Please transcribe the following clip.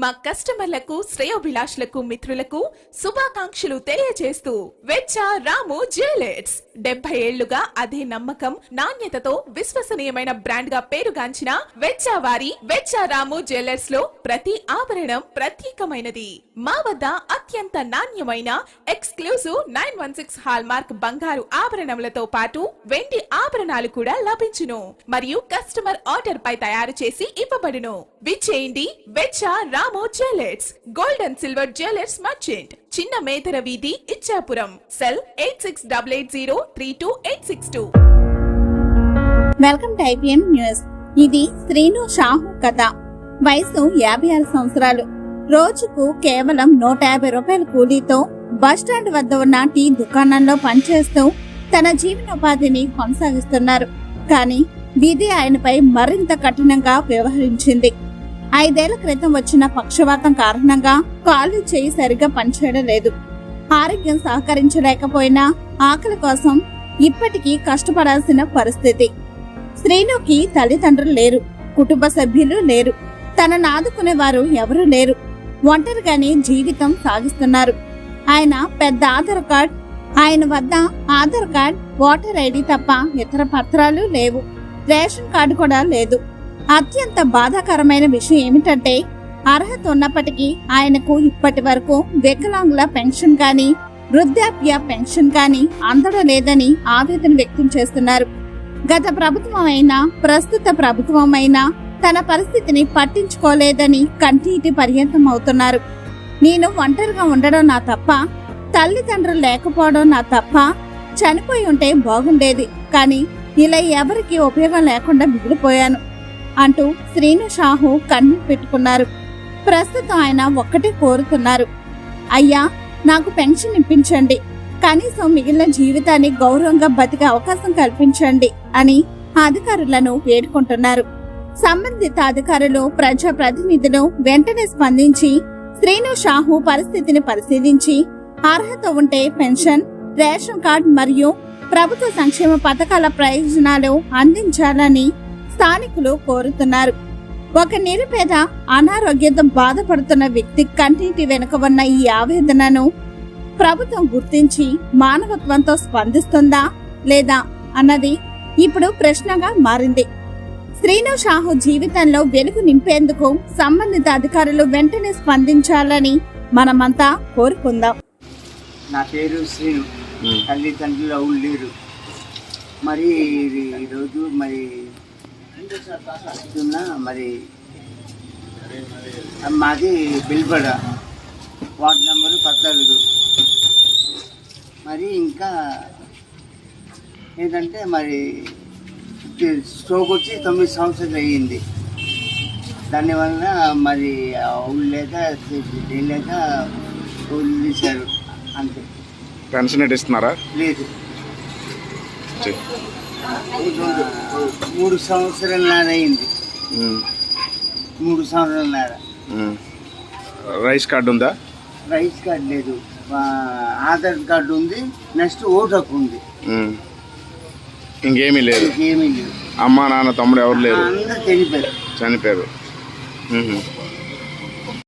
మా కస్టమర్లకు, శ్రేయోభిలాషులకు, మిత్రులకు శుభాకాంక్షలు తెలియజేస్తూ వెచ్చ రాము జ్యువెలర్స్ 70 ఏళ్లుగా అదే నమ్మకం, నాణ్యతతో విశ్వసనీయమైన బ్రాండ్ గా పేరుగాంచిన వెచ్చ వారి వెచ్చ రాము జ్యువెలర్స్ లో ప్రతి ఆభరణం ప్రత్యేకమైనది. మా వద్ద అత్యంత నాణ్యమైన ఎక్స్క్లూజివ్ 916 హాల్ మార్క్ బంగారు ఆభరణములతో పాటు వెండి ఆభరణాలు కూడా లభించును మరియు కస్టమర్ ఆర్డర్ పై తయారు చేసి ఇవ్వబడును. విచ్చేయండి వెచ్చ Ramu jewellers, gold and silver jewellers merchant, చిన్న మేదర వీధి, Ichchapuram. Cell 8688032862. Welcome to IPM news. ఇది శ్రీను షాహు కథ. వయసు 56 సంవత్సరాలు. రోజుకు కేవలం 150 రూపాయల కూలీతో బస్టాండ్ వద్ద ఉన్న టీ దుకాణంలో పనిచేస్తూ తన జీవనోపాధిని కొనసాగిస్తున్నారు. కానీ విధి ఆయనపై మరింత కఠినంగా వ్యవహరించింది. 5 ఏళ్ల క్రితం వచ్చిన పక్షవాతం కారణంగా కాళ్ళు చేయి సరిగా పనిచేయడం లేదు. ఆరోగ్యం సహకరించలేకపోయినా ఆకలి కోసం ఇప్పటికీ కష్టపడాల్సిన పరిస్థితి. శ్రీనుకి తల్లిదండ్రులు లేరు, కుటుంబ సభ్యులు లేరు, తనను ఆదుకునేవారు ఎవరూ లేరు. ఒంటరిగానే జీవితం సాగిస్తున్నారు. ఆయన వద్ద ఆధార్ కార్డ్, ఓటర్ ఐడి తప్ప ఇతర పత్రాలు లేవు. రేషన్ కార్డు కూడా లేదు. అత్యంత బాధాకరమైన విషయం ఏమిటంటే అర్హత ఉన్నప్పటికీ ఆయనకు ఇప్పటి వరకు వికలాంగుల పెన్షన్ కానీ వృద్ధాప్య పెన్షన్ కానీ అందడం లేదని ఆవేదన వ్యక్తం చేస్తున్నారు. గత ప్రభుత్వం అయినా ప్రస్తుత ప్రభుత్వం అయినా తన పరిస్థితిని పట్టించుకోలేదని కంటిటి పర్యంతం అవుతున్నారు. నేను ఒంటరిగా ఉండడం నా తప్ప, తల్లిదండ్రులు లేకపోవడం నా తప్ప, చనిపోయి ఉంటే బాగుండేది, కానీ ఇలా ఎవరికి ఉపయోగం లేకుండా మిగిలిపోయాను అంటూ శ్రీను షాహు కన్నీరు పెట్టుకున్నారు. ప్రస్తుతం ఆయన ఒక్కటే కోరుతున్నారు, అయ్యా నాకు పెన్షన్ ఇప్పించండి, కనీసం మిగిలిన జీవితాన్ని గౌరవంగా బతికే అవకాశం కల్పించండి అని అధికారులను వేడుకుంటున్నారు. సంబంధిత అధికారులు, ప్రజాప్రతినిధులు వెంటనే స్పందించి శ్రీను షాహు పరిస్థితిని పరిశీలించి అర్హత ఉంటే పెన్షన్, రేషన్ కార్డు మరియు ప్రభుత్వ సంక్షేమ పథకాల ప్రయోజనాలు అందించాలని స్థానికులు కోరుతున్నారు. ఒక నిరుపేద అనారోగ్యంతో బాధపడుతున్న వ్యక్తి కంటింటి వెనుక ఉన్న ఈ ఆవేదనను ప్రభుత్వం గుర్తించి మానవత్వంతో స్పందిస్తుందా లేదా అన్నది ఇప్పుడు ప్రశ్నగా మారింది. శ్రీను షాహు జీవితంలో వెలుగు నింపేందుకు సంబంధిత అధికారులు వెంటనే స్పందించాలని మనమంతా కోరుకుందాం. నా పేరు శ్రీను, తల్లిదండ్రులు ఎవరు లేరు. మరి ఈరోజు మరి మాది బిల్బడ, వార్డు నెంబరు 14. మరి ఇంకా ఏంటంటే మరి స్ట్రోక్ వచ్చి 9 సంవత్సరాలు అయ్యింది. దానివల్ల మరి ఊళ్ళు లేక ఊళ్ళు తీశారు అంతే. పెన్షన్ ఇస్తున్నారా? లేదు, 3 సంవత్సరాలన్నర అయింది. 3 సంవత్సరాలన్నర. రైస్ కార్డు ఉందా? రైస్ కార్డు లేదు, ఆధార్ కార్డు ఉంది, నెక్స్ట్ ఓటు హక్కు ఉంది. ఇంకేమీ లేదు. ఏమీ లేదు. అమ్మ నాన్న తమ్ముడు ఎవరు లేరు? అందరూ చనిపోయారు.